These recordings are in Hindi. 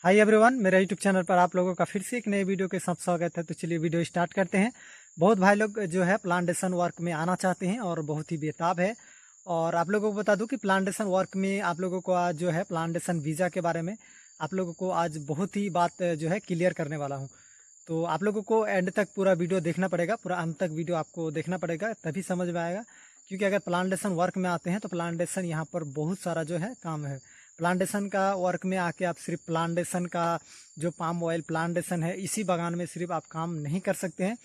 हाय एवरीवन, मेरे यूट्यूब चैनल पर आप लोगों का फिर से एक नए वीडियो के साथ स्वागत है। तो चलिए वीडियो स्टार्ट करते हैं। बहुत भाई लोग जो है प्लांटेशन वर्क में आना चाहते हैं और बहुत ही बेताब है। और आप लोगों को बता दूं कि प्लांटेशन वर्क में आप लोगों को आज जो है प्लांटेशन वीज़ा के बारे में आप लोगों को आज बहुत ही बात जो है क्लियर करने वाला हूँ। तो आप लोगों को एंड तक पूरा वीडियो देखना पड़ेगा, पूरा अंत तक वीडियो आपको देखना पड़ेगा, तभी समझ में आएगा। क्योंकि अगर प्लांटेशन वर्क में आते हैं तो प्लांटेशन यहाँ पर बहुत सारा जो है काम है। प्लांटेशन का वर्क में आके आप सिर्फ प्लांटेशन का जो पाम ऑयल प्लांटेशन है इसी बागान में सिर्फ आप काम नहीं कर सकते हैं।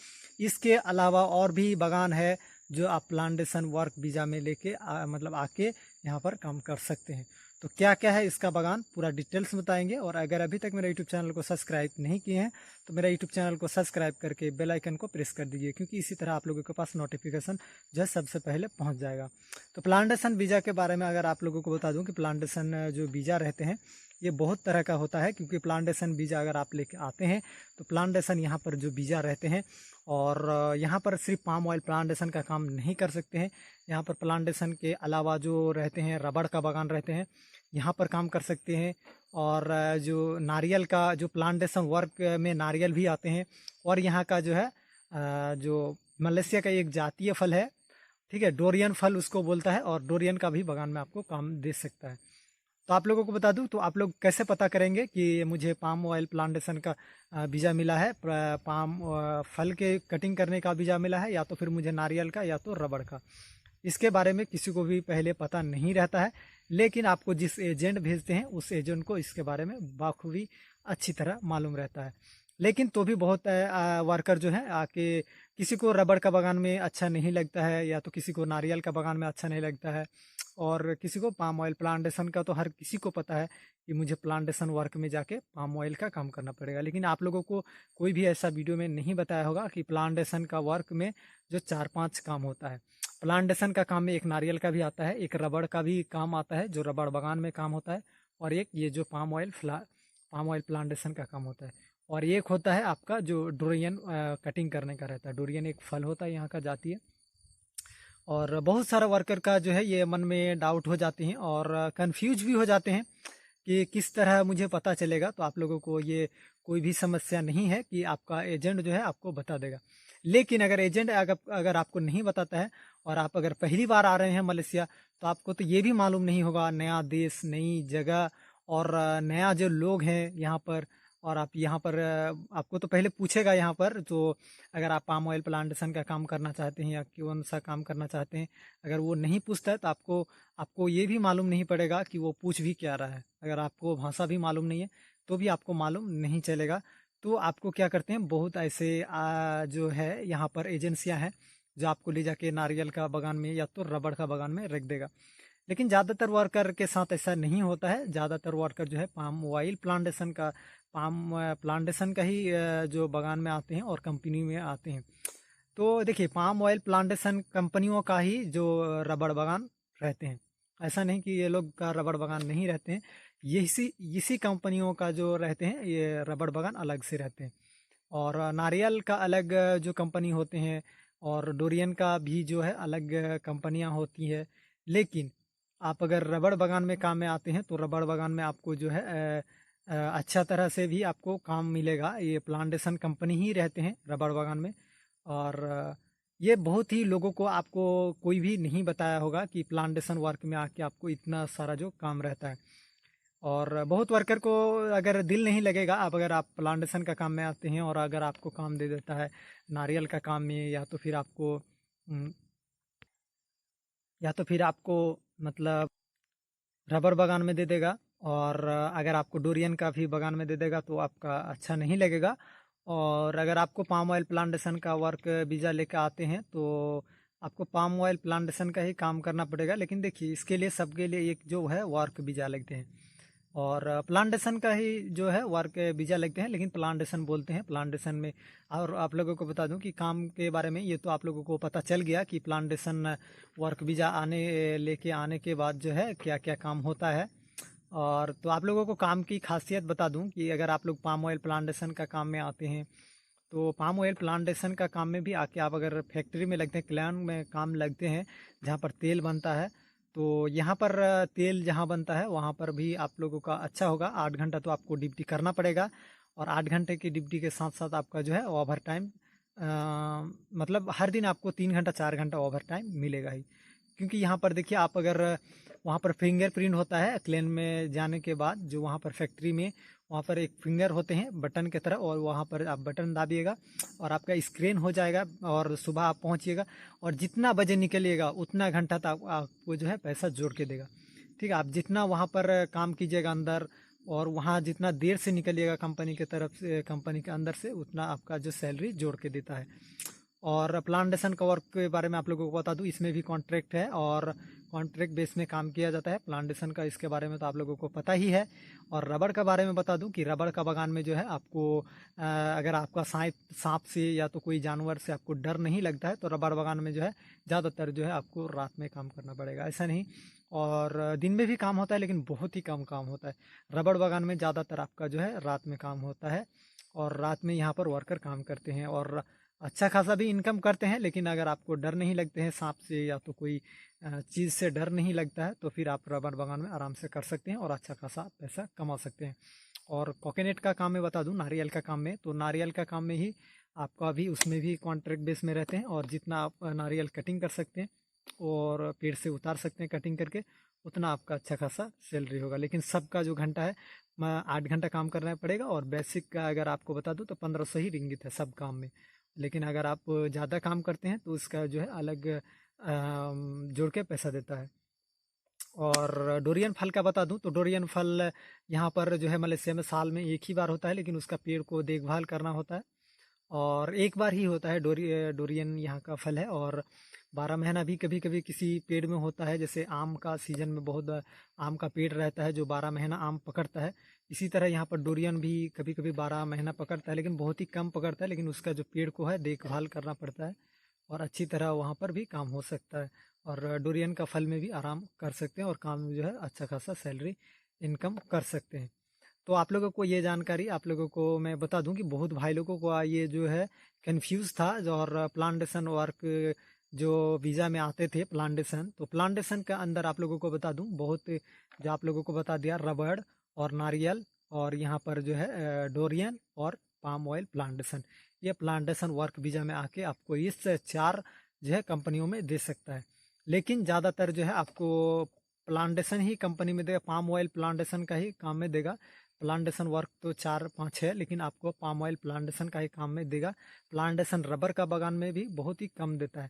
इसके अलावा और भी बागान है जो आप प्लांटेशन वर्क वीज़ा में लेके मतलब आके यहाँ पर काम कर सकते हैं। तो क्या क्या है इसका बागान पूरा डिटेल्स बताएंगे। और अगर अभी तक मेरे यूट्यूब चैनल को सब्सक्राइब नहीं किए हैं तो मेरा यूट्यूब चैनल को सब्सक्राइब करके बेल आइकन को प्रेस कर दीजिए, क्योंकि इसी तरह आप लोगों के पास नोटिफिकेशन जो है सबसे पहले पहुंच जाएगा। तो प्लांटेशन वीज़ा के बारे में अगर आप लोगों को बता दूं कि प्लांटेशन जो वीज़ा रहते हैं ये बहुत तरह का होता है। क्योंकि प्लांटेशन वीज़ा अगर आप लेके आते हैं तो प्लांटेशन यहाँ पर जो वीज़ा रहते हैं और यहाँ पर सिर्फ पाम ऑयल प्लांटेशन का काम नहीं कर सकते हैं। यहाँ पर प्लांटेशन के अलावा जो रहते हैं रबड़ का बागान रहते हैं, यहाँ पर काम कर सकते हैं। और जो नारियल का जो प्लांटेशन वर्क में नारियल भी आते हैं। और यहाँ का जो है जो मलेशिया का एक जातीय फल है, ठीक है, डोरियन फल उसको बोलता है, और डोरियन का भी बागान में आपको काम दे सकता है। तो आप लोगों को बता दूं, तो आप लोग कैसे पता करेंगे कि मुझे पाम ऑयल प्लांटेशन का वीज़ा मिला है, पाम फल के कटिंग करने का वीज़ा मिला है, या तो फिर मुझे नारियल का या तो रबड़ का। इसके बारे में किसी को भी पहले पता नहीं रहता है। लेकिन आपको जिस एजेंट भेजते हैं उस एजेंट को इसके बारे में बाखूबी अच्छी तरह मालूम रहता है। लेकिन तो भी बहुत वर्कर जो है आके किसी को रबड़ का बागान में अच्छा नहीं लगता है, या तो किसी को नारियल का बागान में अच्छा नहीं लगता है, और किसी को पाम ऑयल प्लांटेशन का तो हर किसी को पता है कि मुझे प्लांटेशन वर्क में जाके पाम ऑयल का काम करना पड़ेगा। लेकिन आप लोगों को कोई भी ऐसा वीडियो में नहीं बताया होगा कि प्लांटेशन का वर्क में जो 4-5 काम होता है। प्लांटेशन का काम में एक नारियल का भी आता है, एक रबड़ का भी काम आता है जो रबड़ बागान में काम होता है, और एक ये जो पाम ऑयल प्लांटेशन का काम होता है। और एक होता है आपका जो डोरियन कटिंग करने का रहता है। डोरियन एक फल होता है यहाँ का जातीय। और बहुत सारा वर्कर का जो है ये मन में डाउट हो जाती हैं और कंफ्यूज भी हो जाते हैं कि किस तरह मुझे पता चलेगा। तो आप लोगों को ये कोई भी समस्या नहीं है कि आपका एजेंट जो है आपको बता देगा। लेकिन अगर एजेंट अगर आपको नहीं बताता है और आप अगर पहली बार आ रहे हैं मलेशिया, तो आपको तो ये भी मालूम नहीं होगा, नया देश, नई जगह, और नया जो लोग हैं यहाँ पर। और आप यहाँ पर आपको तो पहले पूछेगा यहाँ पर, तो अगर आप पाम ऑयल प्लांटेशन का काम करना चाहते हैं या कौन सा काम करना चाहते हैं, अगर वो नहीं पूछता है तो आपको आपको ये भी मालूम नहीं पड़ेगा कि वो पूछ भी क्या रहा है। अगर आपको भाषा भी मालूम नहीं है तो भी आपको मालूम नहीं चलेगा। तो आपको क्या करते हैं, बहुत ऐसे जो है यहाँ पर एजेंसियाँ हैं जो आपको ले जाके नारियल का बागान में या तो रबड़ का बागान में रख देगा। लेकिन ज़्यादातर वर्कर के साथ ऐसा नहीं होता है। ज़्यादातर वर्कर जो है पाम प्लांटेशन का ही जो बागान में आते हैं और कंपनी में आते हैं। तो देखिए, पाम ऑयल प्लांटेशन कंपनियों का ही जो रबड़ बागान रहते हैं। ऐसा नहीं कि ये लोग का रबड़ बागान नहीं रहते हैं। ये इसी कंपनियों का जो रहते हैं ये रबड़ बागान अलग से रहते हैं। और नारियल का अलग जो कंपनी होते हैं, और डोरियन का भी जो है अलग कंपनियां होती है। लेकिन आप अगर रबड़ बागान में काम में आते हैं तो रबड़ बागान में आपको जो है अच्छा तरह से भी आपको काम मिलेगा। ये प्लांटेशन कंपनी ही रहते हैं रबड़ बागान में। और ये बहुत ही लोगों को आपको कोई भी नहीं बताया होगा कि प्लांटेशन वर्क में आके आपको इतना सारा जो काम रहता है। और बहुत वर्कर को अगर दिल नहीं लगेगा, आप प्लांटेशन का काम में आते हैं और अगर आपको काम दे देता है नारियल का काम में, या तो फिर आपको मतलब रबर बागान में दे देगा, और अगर आपको डोरियन का भी बागान में दे देगा तो आपका अच्छा नहीं लगेगा। और अगर आपको पाम ऑयल प्लांटेशन का वर्क वीज़ा लेकर आते हैं तो आपको पाम ऑयल प्लांटेशन का ही काम करना पड़ेगा। लेकिन देखिए, इसके लिए सबके लिए एक जो है वर्क वीज़ा लगते हैं, और प्लांटेशन का ही जो है वर्क वीज़ा लगते हैं, लेकिन प्लांटेशन बोलते हैं प्लांटेशन में। और आप लोगों को बता दूं कि काम के बारे में ये तो आप लोगों को पता चल गया कि प्लांटेशन वर्क वीज़ा लेके आने के बाद जो है क्या क्या काम होता है। और तो आप लोगों को काम की खासियत बता दूं कि अगर आप लोग पाम ऑयल प्लांटेशन का काम में आते हैं तो पाम ऑयल प्लांटेशन का काम में भी आके आप अगर फैक्ट्री में लगते हैं, क्लैन में काम लगते हैं जहाँ पर तेल बनता है, तो यहाँ पर तेल जहाँ बनता है वहाँ पर भी आप लोगों का अच्छा होगा। 8 घंटा तो आपको ड्यूटी करना पड़ेगा, और 8 घंटे की ड्यूटी के साथ साथ आपका जो है ओवर टाइम, मतलब हर दिन आपको 3 घंटा 4 घंटा ओवर टाइम मिलेगा ही। क्योंकि यहाँ पर देखिए, आप अगर वहाँ पर फिंगरप्रिंट होता है क्लेन में जाने के बाद, जो वहाँ पर फैक्ट्री में वहाँ पर एक फिंगर होते हैं बटन की तरह, और वहाँ पर आप बटन दाबिएगा और आपका स्क्रीन हो जाएगा, और सुबह आप पहुँचिएगा, और जितना बजे निकलिएगा उतना घंटा तक आपको जो है पैसा जोड़ के देगा। ठीक है, आप जितना वहाँ पर काम कीजिएगा अंदर, और वहाँ जितना देर से निकलिएगा कंपनी की तरफ से, कंपनी के अंदर से, उतना आपका जो सैलरी जोड़ के देता है। और प्लांटेशन का वर्क के बारे में आप लोगों को बता दूं, इसमें भी कॉन्ट्रैक्ट है और कॉन्ट्रैक्ट बेस में काम किया जाता है प्लांटेशन का। इसके बारे में तो आप लोगों को पता ही है। और रबड़ का बारे में बता दूं कि रबड़ का बागान में जो है आपको, अगर आपका सांप से या तो कोई जानवर से आपको डर नहीं लगता है, तो रबड़ बागान में जो है ज़्यादातर जो है आपको रात में काम करना पड़ेगा, ऐसा नहीं। और दिन में भी काम होता है, लेकिन बहुत ही कम काम होता है। रबड़ बागान में ज़्यादातर आपका जो है रात में काम होता है, और रात में यहाँ पर वर्कर काम करते हैं, और अच्छा खासा भी इनकम करते हैं। लेकिन अगर आपको डर नहीं लगते हैं सांप से, या तो कोई चीज़ से डर नहीं लगता है, तो फिर आप रबर बागान में आराम से कर सकते हैं और अच्छा खासा पैसा कमा सकते हैं। और कोकोनट का काम मैं बता दूं, नारियल का काम में, तो नारियल का काम में ही आपका भी, उसमें भी कॉन्ट्रैक्ट बेस में रहते हैं, और जितना आप नारियल कटिंग कर सकते हैं और पेड़ से उतार सकते हैं कटिंग करके, उतना आपका अच्छा खासा सैलरी होगा। लेकिन सबका जो घंटा है, 8 घंटा काम करना पड़ेगा, और बेसिक का अगर आपको बता दूं तो 1500 ही रिंगित है सब काम में। लेकिन अगर आप ज़्यादा काम करते हैं तो उसका जो है अलग जोड़ के पैसा देता है। और डोरियन फल का बता दूं तो डोरियन फल यहाँ पर जो है मलेशिया में साल में एक ही बार होता है, लेकिन उसका पेड़ को देखभाल करना होता है, और एक बार ही होता है। डोरियन यहाँ का फल है, और 12 महीना भी कभी कभी किसी पेड़ में होता है। जैसे आम का सीजन में बहुत आम का पेड़ रहता है जो 12 महीना आम पकड़ता है, इसी तरह यहाँ पर डोरियन भी कभी कभी 12 महीना पकड़ता है, लेकिन बहुत ही कम पकड़ता है। लेकिन उसका जो पेड़ को है देखभाल करना पड़ता है, और अच्छी तरह वहाँ पर भी काम हो सकता है, और डोरियन का फल में भी आराम कर सकते हैं, और काम में जो है अच्छा खासा सैलरी इनकम कर सकते हैं। तो आप लोगों को ये जानकारी, आप लोगों को मैं बता दूं कि बहुत भाई लोगों को ये जो है कंफ्यूज था। और प्लांटेशन वर्क जो वीज़ा में आते थे प्लांटेशन, तो प्लांटेशन का अंदर आप लोगों को बता दूं, बहुत जो आप लोगों को बता दिया, रबड़ और नारियल, और यहाँ पर जो है डोरियन और पाम ऑयल प्लांटेशन, ये प्लांटेशन वर्क वीज़ा में आके आपको इस 4 जो है कंपनियों में दे सकता है। लेकिन ज़्यादातर जो है आपको प्लांटेशन ही कंपनी में देगा, पाम ऑयल प्लांटेशन का ही काम में देगा। प्लांटेशन वर्क तो 4-5 है, लेकिन आपको पाम ऑयल प्लांटेशन का ही काम में देगा। प्लांटेशन रबर का बागान में भी बहुत ही कम देता है।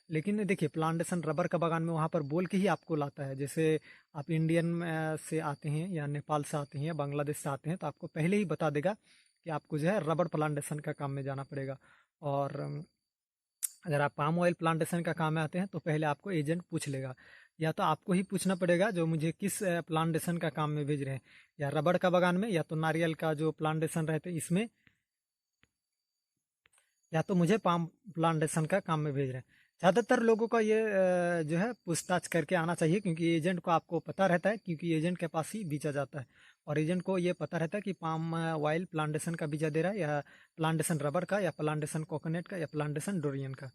लेकिन देखिए, प्लांटेशन रबर का बागान में वहाँ पर बोल के ही आपको लाता है। जैसे आप इंडियन से आते हैं, या नेपाल से आते हैं, या बांग्लादेश से आते हैं, तो आपको पहले ही बता देगा कि आपको जो है रबर प्लांटेशन का काम में जाना पड़ेगा। और अगर आप पाम ऑयल प्लांटेशन का काम में आते हैं, तो पहले आपको एजेंट पूछ लेगा, या तो आपको ही पूछना पड़ेगा जो मुझे किस प्लांटेशन का काम में भेज रहे हैं, या रबड़ का बागान में, या तो नारियल का जो प्लांटेशन रहते हैं इसमें, या तो मुझे पाम प्लांटेशन का काम में भेज रहे हैं। ज़्यादातर लोगों का ये जो है पूछताछ करके आना चाहिए, क्योंकि एजेंट को आपको पता रहता है, क्योंकि एजेंट के पास ही वीज़ा जाता है, और एजेंट को ये पता रहता है कि पाम ऑयल प्लांटेशन का वीज़ा दे रहा है, या प्लांटेशन रबर का, या प्लांटेशन कोकोनट का, या प्लांटेशन डोरियन का।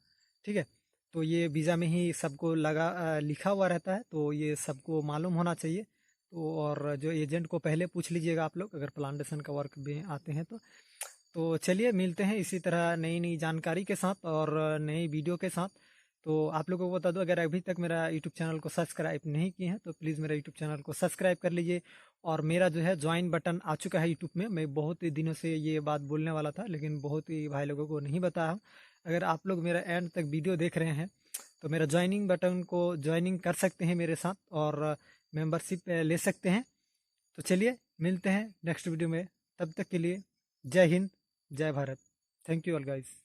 ठीक है, तो ये वीज़ा में ही सबको लिखा हुआ रहता है, तो ये सबको मालूम होना चाहिए। तो और जो एजेंट को पहले पूछ लीजिएगा आप लोग, अगर प्लांटेशन का वर्क में आते हैं तो चलिए मिलते हैं इसी तरह नई नई जानकारी के साथ और नई वीडियो के साथ। तो आप लोगों को बता दूं, अगर अभी तक मेरा यूट्यूब चैनल को सब्सक्राइब नहीं किए हैं तो प्लीज़ मेरा यूट्यूब चैनल को सब्सक्राइब कर लीजिए। और मेरा जो है ज्वाइन बटन आ चुका है यूट्यूब में। मैं बहुत ही दिनों से ये बात बोलने वाला था, लेकिन बहुत ही भाई लोगों को नहीं बताया। अगर आप लोग मेरा एंड तक वीडियो देख रहे हैं तो मेरा ज्वाइनिंग बटन को ज्वाइनिंग कर सकते हैं मेरे साथ, और मेंबरशिप ले सकते हैं। तो चलिए मिलते हैं नेक्स्ट वीडियो में, तब तक के लिए जय हिंद, जय Bharat. Thank you all guys.